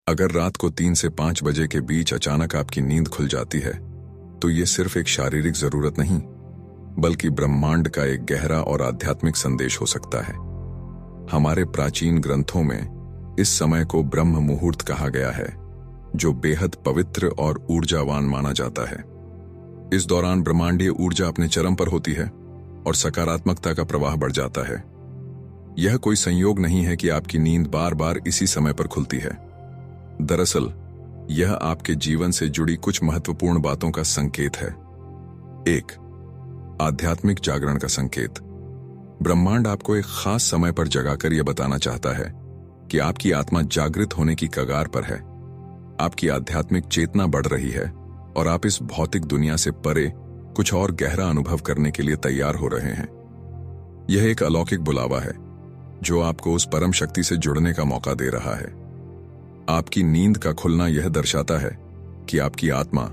अगर रात को 3 से 5 बजे के बीच अचानक आपकी नींद खुल जाती है, तो ये सिर्फ एक शारीरिक जरूरत नहीं, बल्कि ब्रह्मांड का एक गहरा और आध्यात्मिक संदेश हो सकता है। हमारे प्राचीन ग्रंथों में इस समय को ब्रह्म मुहूर्त कहा गया है, जो बेहद पवित्र और ऊर्जावान माना जाता है। इस दौरान ब्रह्मांडीय ऊर्जा अपने चरम पर होती है और सकारात्मकता का प्रवाह बढ़ जाता है। यह कोई संयोग नहीं है कि आपकी नींद बार बार इसी समय पर खुलती है। दरअसल यह आपके जीवन से जुड़ी कुछ महत्वपूर्ण बातों का संकेत है। 1. आध्यात्मिक जागरण का संकेत। ब्रह्मांड आपको एक खास समय पर जगाकर यह बताना चाहता है कि आपकी आत्मा जागृत होने की कगार पर है। आपकी आध्यात्मिक चेतना बढ़ रही है और आप इस भौतिक दुनिया से परे कुछ और गहरा अनुभव करने के लिए तैयार हो रहे हैं। यह एक अलौकिक बुलावा है जो आपको उस परम शक्ति से जुड़ने का मौका दे रहा है। आपकी नींद का खुलना यह दर्शाता है कि आपकी आत्मा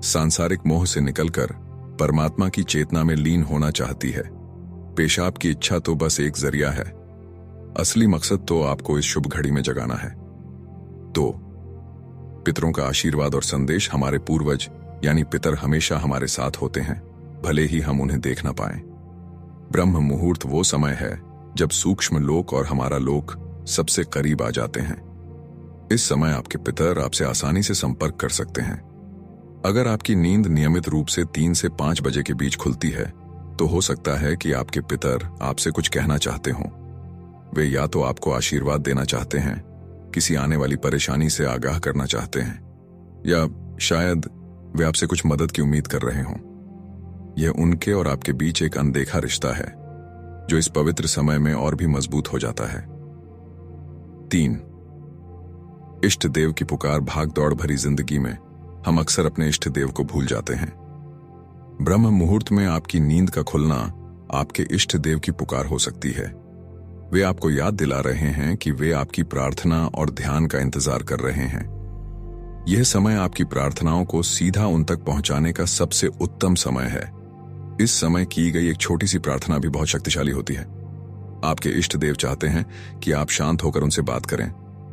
सांसारिक मोह से निकलकर परमात्मा की चेतना में लीन होना चाहती है। पेशाब की इच्छा तो बस एक जरिया है, असली मकसद तो आपको इस शुभ घड़ी में जगाना है। 2. पितरों का आशीर्वाद और संदेश। हमारे पूर्वज यानी पितर हमेशा हमारे साथ होते हैं, भले ही हम उन्हें देख ना पाएं। ब्रह्म मुहूर्त वो समय है जब सूक्ष्म लोक और हमारा लोक सबसे करीब आ जाते हैं। इस समय आपके पितर आपसे आसानी से संपर्क कर सकते हैं। अगर आपकी नींद नियमित रूप से 3 से 5 बजे के बीच खुलती है, तो हो सकता है कि आपके पितर आपसे कुछ कहना चाहते हों। वे या तो आपको आशीर्वाद देना चाहते हैं, किसी आने वाली परेशानी से आगाह करना चाहते हैं, या शायद वे आपसे कुछ मदद की उम्मीद कर रहे हों। यह उनके और आपके बीच एक अनदेखा रिश्ता है जो इस पवित्र समय में और भी मजबूत हो जाता है। 3. इष्ट देव की पुकार। भाग दौड़ भरी जिंदगी में हम अक्सर अपने इष्ट देव को भूल जाते हैं। ब्रह्म मुहूर्त में आपकी नींद का खुलना आपके इष्ट देव की पुकार हो सकती है। वे आपको याद दिला रहे हैं कि वे आपकी प्रार्थना और ध्यान का इंतजार कर रहे हैं। यह समय आपकी प्रार्थनाओं को सीधा उन तक पहुंचाने का सबसे उत्तम समय है। इस समय की गई एक छोटी सी प्रार्थना भी बहुत शक्तिशाली होती है। आपके इष्ट देव चाहते हैं कि आप शांत होकर उनसे बात करें,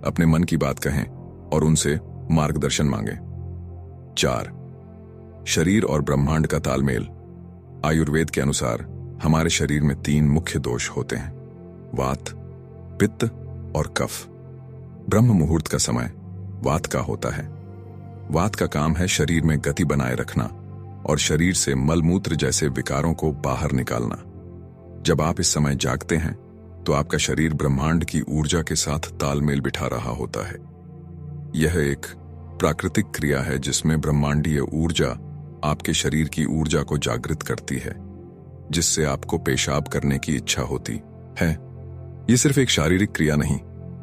अपने मन की बात कहें और उनसे मार्गदर्शन मांगें। 4. शरीर और ब्रह्मांड का तालमेल। आयुर्वेद के अनुसार हमारे शरीर में 3 मुख्य दोष होते हैं: वात, पित्त और कफ। ब्रह्म मुहूर्त का समय वात का होता है। वात का काम है शरीर में गति बनाए रखना और शरीर से मलमूत्र जैसे विकारों को बाहर निकालना। जब आप इस समय जागते हैं तो आपका शरीर ब्रह्मांड की ऊर्जा के साथ तालमेल बिठा रहा होता है। यह एक प्राकृतिक क्रिया है जिसमें ब्रह्मांडीय ऊर्जा आपके शरीर की ऊर्जा को जागृत करती है, जिससे आपको पेशाब करने की इच्छा होती है। यह सिर्फ एक शारीरिक क्रिया नहीं,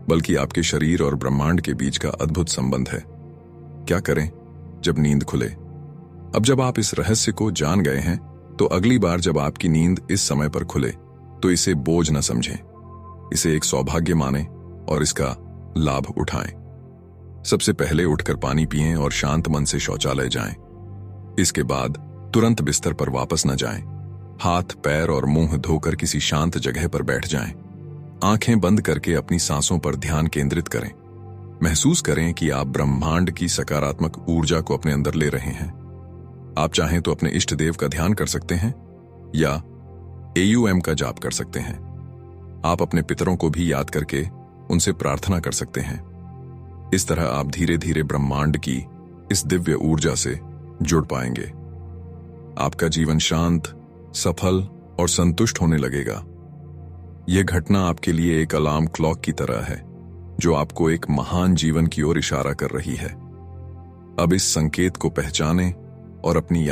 बल्कि आपके शरीर और ब्रह्मांड के बीच का अद्भुत संबंध है। क्या करें जब नींद खुले? अब जब आप इस रहस्य को जान गए हैं, तो अगली बार जब आपकी नींद इस समय पर खुले तो इसे बोझ न समझें, इसे एक सौभाग्य मानें और इसका लाभ उठाएं। सबसे पहले उठकर पानी पिएं और शांत मन से शौचालय जाएं। इसके बाद तुरंत बिस्तर पर वापस न जाएं। हाथ, पैर और मुंह धोकर किसी शांत जगह पर बैठ जाएं। आंखें बंद करके अपनी सांसों पर ध्यान केंद्रित करें। महसूस करें कि आप ब्रह्मांड की सकारात्मक ऊर्जा को अपने अंदर ले रहे हैं। आप चाहें तो अपने इष्ट देव का ध्यान कर सकते हैं या AUM का जाप कर सकते हैं। आप अपने पितरों को भी याद करके उनसे प्रार्थना कर सकते हैं। इस तरह आप धीरे धीरे ब्रह्मांड की इस दिव्य ऊर्जा से जुड़ पाएंगे। आपका जीवन शांत, सफल और संतुष्ट होने लगेगा। यह घटना आपके लिए एक अलार्म क्लॉक की तरह है, जो आपको एक महान जीवन की ओर इशारा कर रही है। अब इस संकेत को पहचानें और अपनी